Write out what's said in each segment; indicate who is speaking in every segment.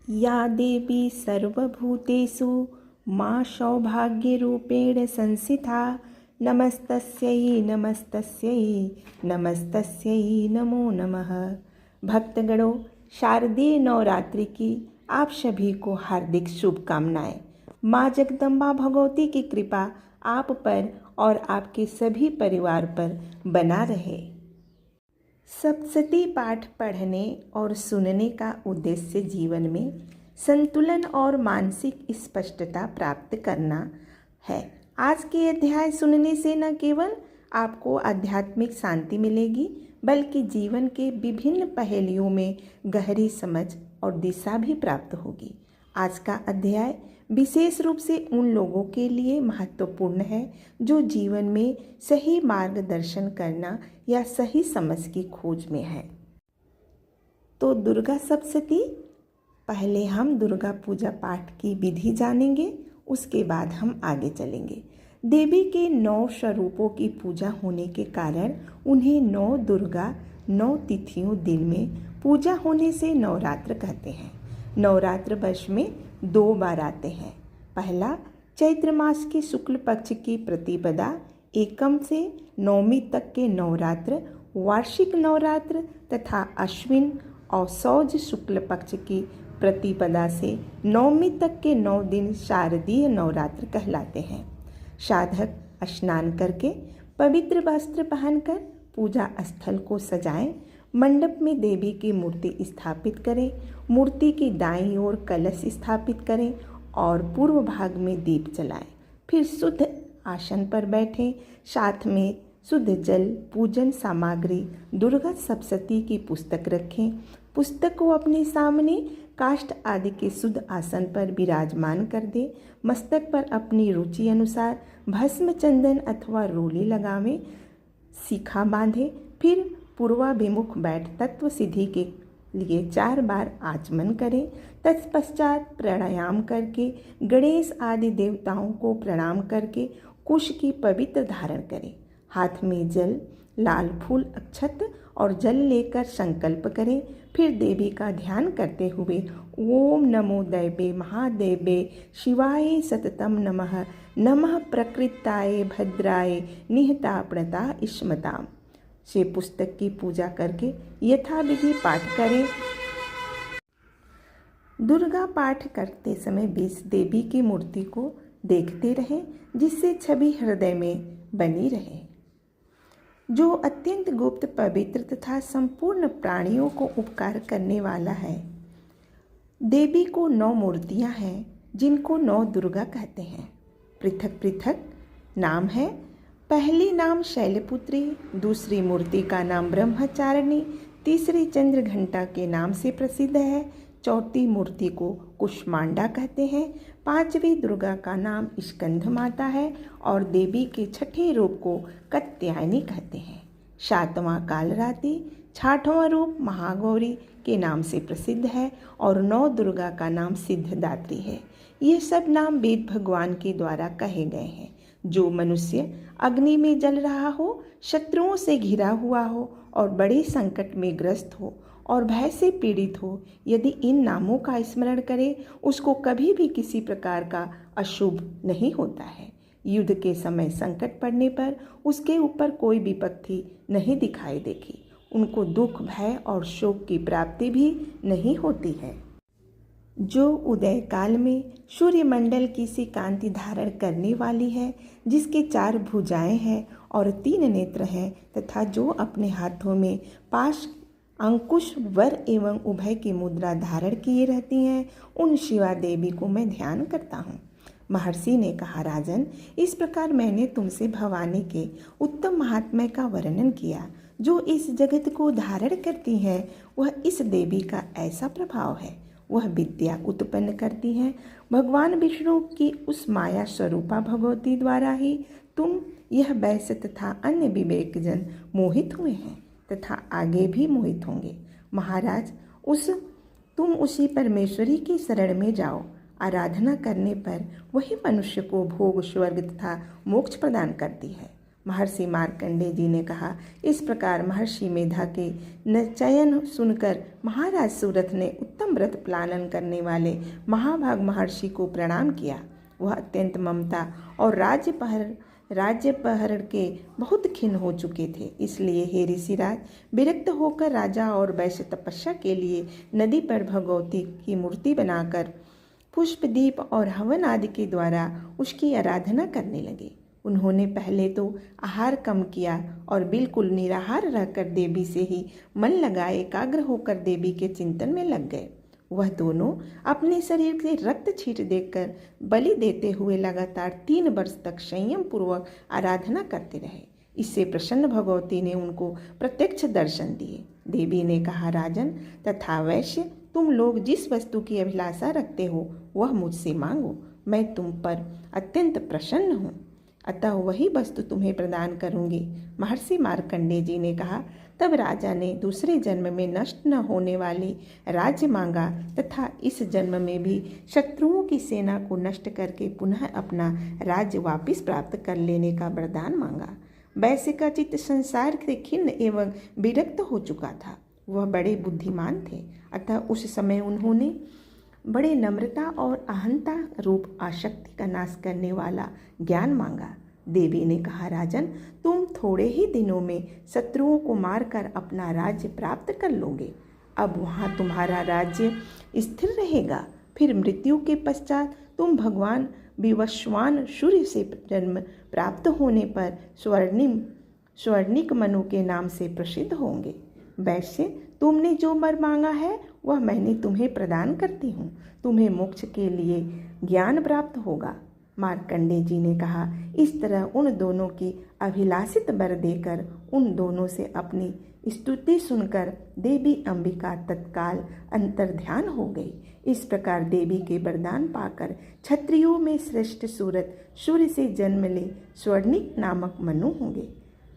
Speaker 1: या देवी सर्वभूतेषु मां सौभाग्यरूपेण संस्थिता नमस्तस्यै नमस्तस्यै नमस्तस्यै नमो नमः। भक्तगणों, शारदीय नवरात्रि की आप सभी को हार्दिक शुभकामनाएं। माँ जगदम्बा भगवती की कृपा आप पर और आपके सभी परिवार पर बना रहे। सप्तशती पाठ पढ़ने और सुनने का उद्देश्य जीवन में संतुलन और मानसिक स्पष्टता प्राप्त करना है। आज के अध्याय सुनने से न केवल आपको आध्यात्मिक शांति मिलेगी, बल्कि जीवन के विभिन्न पहलुओं में गहरी समझ और दिशा भी प्राप्त होगी। आज का अध्याय विशेष रूप से उन लोगों के लिए महत्वपूर्ण है जो जीवन में सही मार्गदर्शन करना या सही समझ की खोज में है। तो दुर्गा सप्तशती, पहले हम दुर्गा पूजा पाठ की विधि जानेंगे, उसके बाद हम आगे चलेंगे। देवी के 9 स्वरूपों की पूजा होने के कारण उन्हें 9 दुर्गा 9 तिथियों दिन में पूजा होने से नवरात्र कहते हैं। नवरात्र वर्ष में 2 बार आते हैं। पहला चैत्र मास के शुक्ल पक्ष की प्रतिपदा एकम से नवमी तक के नवरात्र वार्षिक नवरात्र तथा अश्विन और सौज शुक्ल पक्ष की प्रतिपदा से नवमी तक के 9 दिन शारदीय नवरात्र कहलाते हैं। साधक स्नान करके पवित्र वस्त्र पहनकर पूजा स्थल को सजाएं। मंडप में देवी की मूर्ति स्थापित करें। मूर्ति की दाईं ओर कलश स्थापित करें और पूर्व भाग में दीप जलाएं। फिर शुद्ध आसन पर बैठें। साथ में शुद्ध जल, पूजन सामग्री, दुर्गा सप्तशती की पुस्तक रखें। पुस्तक को अपने सामने काष्ठ आदि के शुद्ध आसन पर विराजमान कर दे। मस्तक पर अपनी रुचि अनुसार भस्म, चंदन अथवा रोली लगावें। शिखा बांधे। फिर पूर्वाभिमुख बैठ तत्व सिद्धि के लिए 4 बार आचमन करें। तत्पश्चात प्राणायाम करके गणेश आदि देवताओं को प्रणाम करके कुश की पवित्र धारण करें। हाथ में जल, लाल फूल, अक्षत और जल लेकर संकल्प करें। फिर देवी का ध्यान करते हुए ओम नमो दैवे महादेवे शिवाय सततम नमः, नमः प्रकृताय भद्राय निहता प्रणता स्मताम से पुस्तक की पूजा करके यथाविधि पाठ करें। दुर्गा पाठ करते समय बीच देवी की मूर्ति को देखते रहें, जिससे छवि हृदय में बनी रहे। जो अत्यंत गुप्त, पवित्र तथा संपूर्ण प्राणियों को उपकार करने वाला है। देवी को 9 मूर्तियां हैं, जिनको 9 दुर्गा कहते हैं। पृथक पृथक नाम है। पहली नाम शैलपुत्री, दूसरी मूर्ति का नाम ब्रह्मचारिणी, तीसरी चंद्रघंटा के नाम से प्रसिद्ध है, चौथी मूर्ति को कुष्मांडा कहते हैं, 5वीं दुर्गा का नाम स्कंध माता है और देवी के 6ठे रूप को कात्यायनी कहते हैं। 7वां कालरात्रि, 6ठवां रूप महागौरी के नाम से प्रसिद्ध है और 9 दुर्गा का नाम सिद्धदात्री है। ये सब नाम वेद भगवान के द्वारा कहे गए हैं। जो मनुष्य अग्नि में जल रहा हो, शत्रुओं से घिरा हुआ हो और बड़े संकट में ग्रस्त हो और भय से पीड़ित हो, यदि इन नामों का स्मरण करे, उसको कभी भी किसी प्रकार का अशुभ नहीं होता है। युद्ध के समय संकट पड़ने पर उसके ऊपर कोई विपत्ति नहीं दिखाई देगी। उनको दुख, भय और शोक की प्राप्ति भी नहीं होती है। जो उदय काल में सूर्यमंडल की सी कांति धारण करने वाली है, जिसके 4 भुजाएं हैं और 3 नेत्र हैं, तथा जो अपने हाथों में पाश, अंकुश, वर एवं उभय की मुद्रा धारण किए रहती हैं, उन शिवा देवी को मैं ध्यान करता हूँ। महर्षि ने कहा, राजन, इस प्रकार मैंने तुमसे भवानी के उत्तम महात्म्य का वर्णन किया। जो इस जगत को धारण करती है, वह इस देवी का ऐसा प्रभाव है। वह विद्या उत्पन्न करती है। भगवान विष्णु की उस माया स्वरूपा भगवती द्वारा ही तुम यह वैश्य तथा अन्य विवेकजन मोहित हुए हैं तथा आगे भी मोहित होंगे। महाराज, तुम उसी परमेश्वरी की शरण में जाओ। आराधना करने पर वही मनुष्य को भोग, स्वर्ग तथा मोक्ष प्रदान करती है। महर्षि मार्कंडेय जी ने कहा। इस प्रकार महर्षि मेधा के निश्चयन सुनकर महाराज सुरथ ने उत्तम व्रत पालन करने वाले महाभाग महर्षि को प्रणाम किया। वह अत्यंत ममता और राज्यपहरण के बहुत खिन्न हो चुके थे। इसलिए हे ऋषिराज, विरक्त होकर राजा और वैश्य तपस्या के लिए नदी पर भगवती की मूर्ति बनाकर पुष्प दीप और हवन आदि के द्वारा उसकी आराधना करने लगे। उन्होंने पहले तो आहार कम किया और बिल्कुल निराहार रहकर देवी से ही मन लगाए एकाग्र होकर देवी के चिंतन में लग गए। वह दोनों अपने शरीर से रक्त छींट देकर बलि देते हुए लगातार 3 वर्ष तक संयम पूर्वक आराधना करते रहे। इससे प्रसन्न भगवती ने उनको प्रत्यक्ष दर्शन दिए। देवी ने कहा, राजन तथा वैश्य, तुम लोग जिस वस्तु की अभिलाषा रखते हो वह मुझसे मांगो, मैं तुम पर अत्यंत प्रसन्न हूँ, अतः वही वस्तु तुम्हें प्रदान करूँगी। महर्षि मार्कंडेय जी ने कहा। तब राजा ने दूसरे जन्म में नष्ट न होने वाली राज्य मांगा तथा इस जन्म में भी शत्रुओं की सेना को नष्ट करके पुनः अपना राज्य वापस प्राप्त कर लेने का वरदान मांगा। वैश्य का चित्त संसार से खिन्न एवं विरक्त हो चुका था। वह बड़े बुद्धिमान थे, अतः उस समय उन्होंने बड़े नम्रता और अहंता रूप आसक्ति का नाश करने वाला ज्ञान मांगा। देवी ने कहा, राजन, तुम थोड़े ही दिनों में शत्रुओं को मारकर अपना राज्य प्राप्त कर लोगे। अब वहाँ तुम्हारा राज्य स्थिर रहेगा। फिर मृत्यु के पश्चात तुम भगवान विवस्वान सूर्य से जन्म प्राप्त होने पर स्वर्णिक मनु के नाम से प्रसिद्ध होंगे। वैश्य, तुमने जो वर मांगा है वह मैंने तुम्हें प्रदान करती हूँ। तुम्हें मोक्ष के लिए ज्ञान प्राप्त होगा। मार्कंडेय जी ने कहा। इस तरह उन दोनों की अभिलाषित वर देकर उन दोनों से अपनी स्तुति सुनकर देवी अंबिका तत्काल अंतर्ध्यान हो गई। इस प्रकार देवी के वरदान पाकर क्षत्रियों में श्रेष्ठ सूर्य से जन्म ले स्वर्णिक नामक मनु होंगे।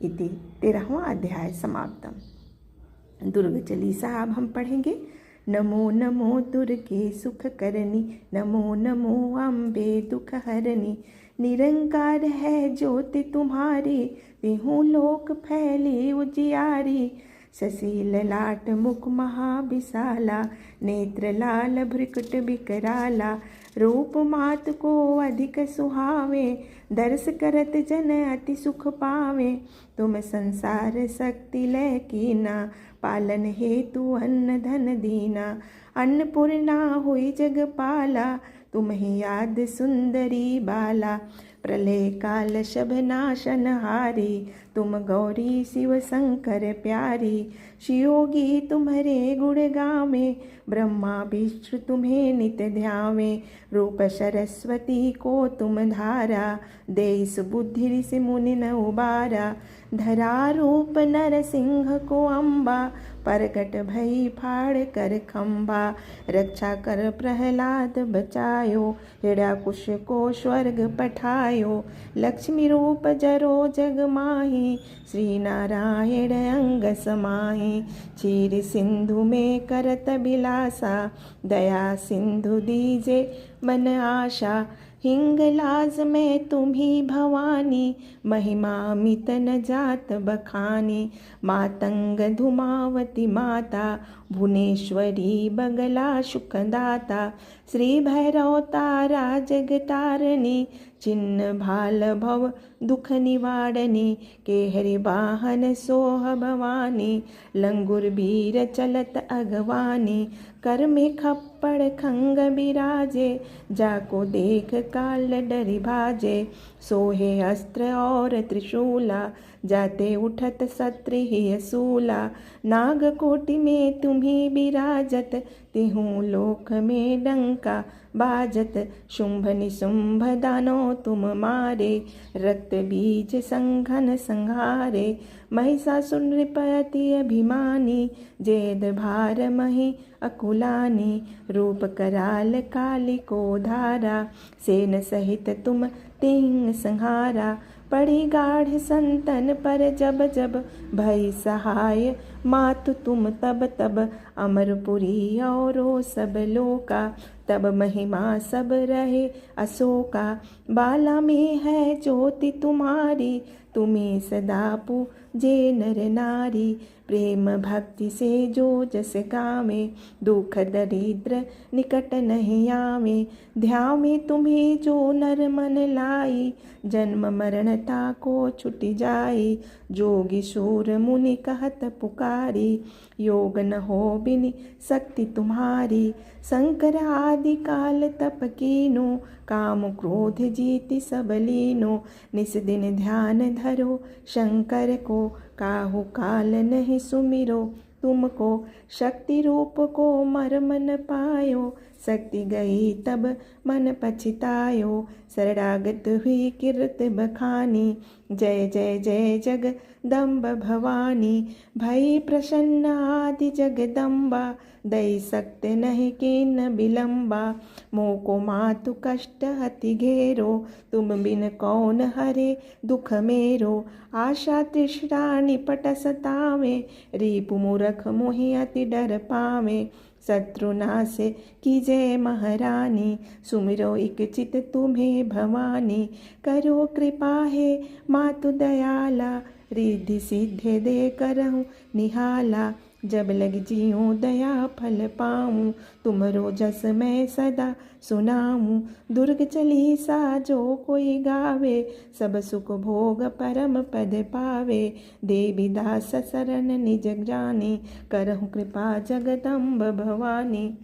Speaker 1: इति 13वां अध्याय समाप्तम। दुर्ग चालीसा अब हम पढ़ेंगे। नमो नमो दुर्गे सुख करनी, नमो नमो अम्बे दुख हरनी। निरंकार है ज्योति तुम्हारी, तिहु लोक फैली उजियारी। शशि ललाट मुख महाविशाला, नेत्र लाल भ्रिकुट विकराला। रूप मात को अधिक सुहावे, दर्श करत जन अति सुख पावे। तुम संसार शक्ति लय कीना, पालन हेतु अन्न धन दीना। अन्नपूर्णा हुई जगपाला, तुम ही याद सुंदरी बाला। प्रलय काल शभ नाशन हारी, तुम गौरी शिव शंकर प्यारी। शियोगी तुम्हारे गुण गावे, ब्रह्मा विष्णु तुम्हें नित ध्यावे। रूप सरस्वती को तुम धारा, देश बुद्धि ऋषि मुनि न उबारा। धरा रूप नरसिंह को अम्बा, प्रकट भई फाड़ कर खम्बा। रक्षा कर प्रहलाद बचायो, हिरण्यकुश को स्वर्ग पठायो। लक्ष्मी रूप जरो जग माही, श्री नारायण अंग समाही। क्षीर सिंधु में करत बिलासा, दया सिंधु दीजे मन आशा। हिंगलाज में तुम्ही भवानी, महिमा मित न जात बखानी। मातंग धुमावती माता, भुवनेश्वरी बगला सुखदाता। श्री भैरव तारा जगतारणी, चिन्ह भाल भव दुख निवारणी। केहरि वाहन सोह भवानी, लंगुर वीर चलत अगवानी। कर में खप्पड़ खंग बिराजे, जाको देख काल डरि भाजे। सोहे अस्त्र और त्रिशूला, जाते उठत शत्रु ही असूला। नागकोटि में तुम्ही बिराजत, तिहु लोक में डंका बाजत। शुंभ निशुंभ दानव तुम मारे, रक्त बीज संघन संहारे। महिषासुर नृपति अभिमानी, जेद भार मही अकुलानी। रूप कराल काली को धारा, सेन सहित तुम तिंग संहारा। पड़ी गाढ़ संतन पर जब जब भई सहाय। मातु तुम तब तब अमरपुरी औरो सब लोका। तब महिमा सब रहे अशोका। बाला में है ज्योति तुम्हारी, तुम्हें सदा पूजे नर नारी। प्रेम भक्ति से जो जस गावे, दुख दरिद्र निकट नहीं आवे। ध्यावे तुम्हें जो नर मन लाई, जन्म मरण ताको छुट जाई। जोगी शूर मुनि कहत पुकारी, योग न हो बिनि शक्ति तुम्हारी। शंकर आदि काल तप कीनो, काम क्रोध जीति सब लीनो। निस दिन ध्यान धरो शंकर को, काहू काल नहीं सुमिरो तुमको। शक्ति रूप को मर्म न पायो, शक्ति गई तब मन पछतायो। शरणागत हुई कीर्त बखानी, जय जय जय जगदम्ब भवानी। भई प्रसन्न आदि जगदम्बा, दई सक्त नहीं कीन बिलम्बा। मोको मातु कष्ट अति घेरो, तुम बिन कौन हरे दुख मेरो। आशा तृष्णा निपट सतावे, रिपु मूरख मोहि अति डर पावे। शत्रुनाश कीजय महारानी, सुमिरो इक चित तुम्हें भवानी। करो कृपा है मातु दयाला, रिद्धि सिद्धि दे करहूँ निहाला। जब लग जियूँ दया फल पाऊँ, तुमरो जस मैं सदा सुनाऊँ। दुर्ग चालीसा जो कोई गावे, सब सुख भोग परम पद पावे। देवी दास शरण निज जानी, करहु कृपा जगदम्ब भवानी।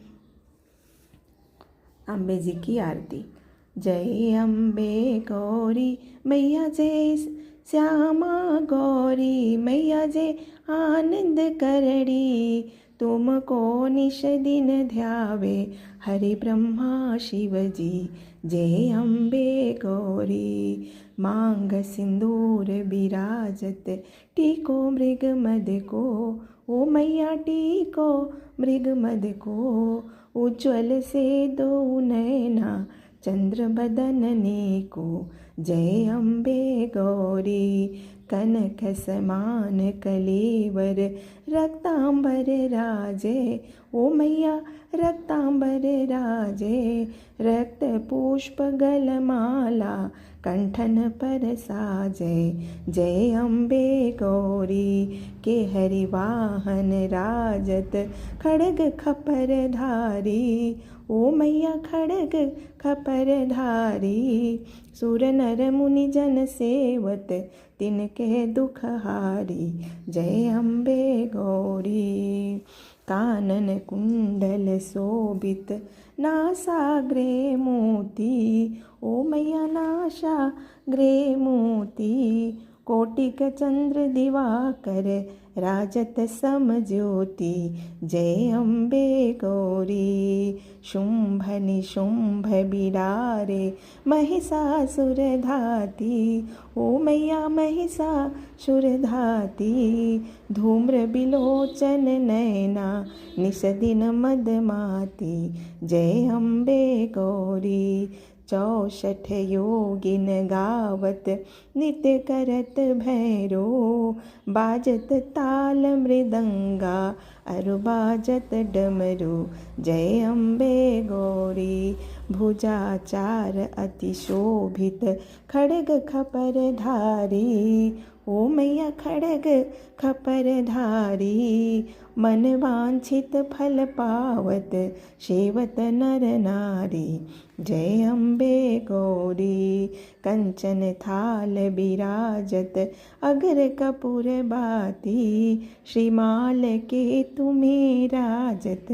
Speaker 1: अम्बे जी की आरती। जय अम्बे गौरी मैया, जय श्यामा गौरी मैया, जय आनंद करड़ी। तुमको निश दिन ध्यावे, हरि ब्रह्मा शिव जी। जय अम्बे गौरी। मांग सिंदूर विराजत, टीको मृग मद को। ओ मैया टीको मृग मद को। उज्ज्वल से दो नैना, चंद्र बदनने को। जय अम्बे गौरी। कनक समान कलेवर, रक्तांबर राजे। ओ मैया रक्तांबर राजे। रक्त पुष्प गलमाला, कंठन पर साजे। जय अम्बे गौरी। के हरि वाहन राजत, खड्ग खपर धारी। ओ मैया खड्ग खपर धारी। सुर नर मुनि जन सेवत, तिनके दुख हारी। जय अम्बे गौरी। कानन कुंडल शोभित, नासाग्रे मोती। ओ मैया नासाग्रे मोती। कोटिक चंद्र दिवाकर, राजत सम ज्योति। जय अम्बे गौरी। शुंभ निशुंभ बिरारे, महिषासुर धाती। ओ मैया महिषासुर धाती। धूम्र बिलोचन नैना, निस दिन मदमाती। जय अम्बे गौरी। 64 योगिन गावत, नित्य करत भैरो। बाजत ताल मृदंगा, अरु बाजत डमरू। जय अम्बे गौरी। भुजाचार अति शोभित, खड्ग खपर धारी। ओ मैया खड्ग खपर धारी। मन वांछित फल पावत, सेवत नर नारी। जय अम्बे गौरी। कंचन थाल बिराजत, अगर कपूर बाती। श्रीमाल के तुम्हें राजत,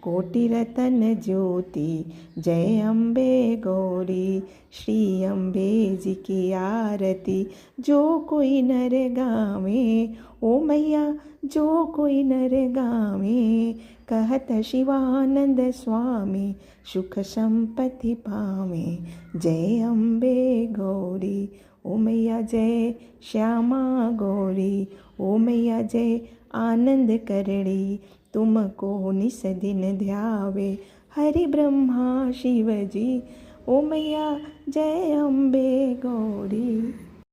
Speaker 1: कोटि रतन ज्योति। जय अम्बे गौरी। श्री अम्बे जी की आरती, जो कोई नर गावे। ओ मैया जो कोई नर गावे, कहत शिवानंद स्वामी, सुख संपत्ति पावे। जय अम्बे गौरी। ओ मैया जय श्यामा गौरी। ओ मैया जय आनंद करड़ी। तुमको निस दिन ध्यावे, हरि ब्रह्मा शिव जी। ओ मैया जय अम्बे गौरी।